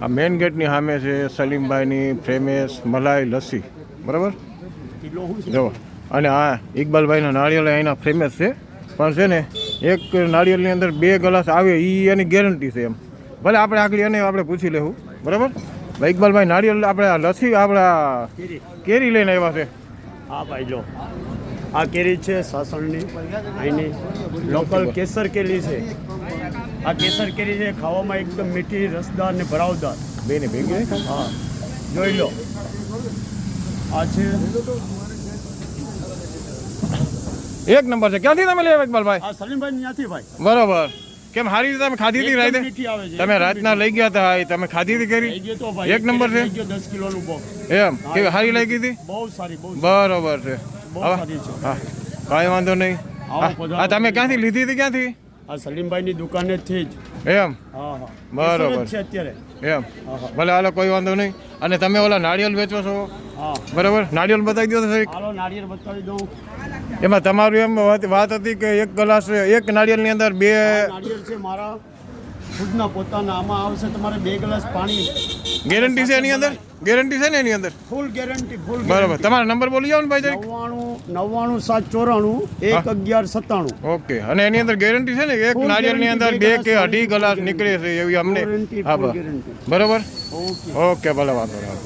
આ મેઇન ગેટની સામે છે સલીમભાઈની ફેમસ મલાઈ લસ્સી, બરાબર જો. અને હા, ઇકબાલભાઈના નાળિયેર અહીંના ફેમસ છે, પણ છે ને એક નાળિયેરની અંદર 2 ગ્લાસ આવે એ એની ગેરંટી છે એમ. ભલે આપણે આગળ એને આપણે પૂછી લેવું, બરાબર. ભાઈ ઇકબાલભાઈ નાળિયેર આપણે લસ્સી આપણા કેરી લઈને આવ્યા છે. હા ભાઈ જો, આ કેરી છે સાસણની, અહીંની લોકલ કેસર કેરી છે. આ કેસર કેરી છે, ખાવામાં એકદમ મીઠી, રસદાર ને ભરાવદાર. બેને ભેગી હા, જોઈ લો. આ છે એક નંબર છે. ક્યાંથી તમે લેવા ઇકબાલભાઈ? આ સલીમભાઈ ત્યાંથી ભાઈ. બરોબર. કેમ હારી રીતે તમે ખાધી હતી રાતે? મીઠી આવે છે. તમે રાતના લઈ ગયા હતા, તમે ખાધી હતી કરી? લઈ ગયો તો ભાઈ, એક નંબર છે. લઈ ગયો 10 કિલોનું બોક્સ. એમ કેવી હારી લાગી હતી? બહુ સારી, બહુ બરોબર છે. સારી છે. હા, કાંઈ વાંધો નહીં. આવો હા, તમે ક્યાંથી લીધી હતી? ક્યાંથી? આ સલીમભાઈની દુકાનેથી જ. એમ હા હા, બરોબર છે અત્યારે. એમ ભલે હાલો, કોઈ વાંધો નહીં. અને તમે ઓલા નાળિયેર વેચો છો, હા બરાબર? નાળિયેર બતાવી દો તો સર. હાલો નાળિયેર બતાવી દઉં. એમાં તમારું એમ વાત હતી કે એક ગ્લાસ, એક નાળિયેરની અંદર 2 નાળિયેર છે મારા ખુદના પોતાના. આમાં આવશે તમારે 2 ગ્લાસ પાણી. ગેરંટી છે એની અંદર? ગેરંટી છે ને એની અંદર? ફૂલ ગેરંટી, ફૂલ. બરાબર. તમારો નંબર બોલી જાઓ ને ભાઈ જરીક. 99 794 11197. ઓકે. અને એની અંદર ગેરંટી છે ને એક નાળિયેરની અંદર 2 કે 2.5 ગ્લાસ નીકળે છે એવી અમને. હા, બરાબર. ઓકે. ઓકે, ભલે વાંધો નહીં.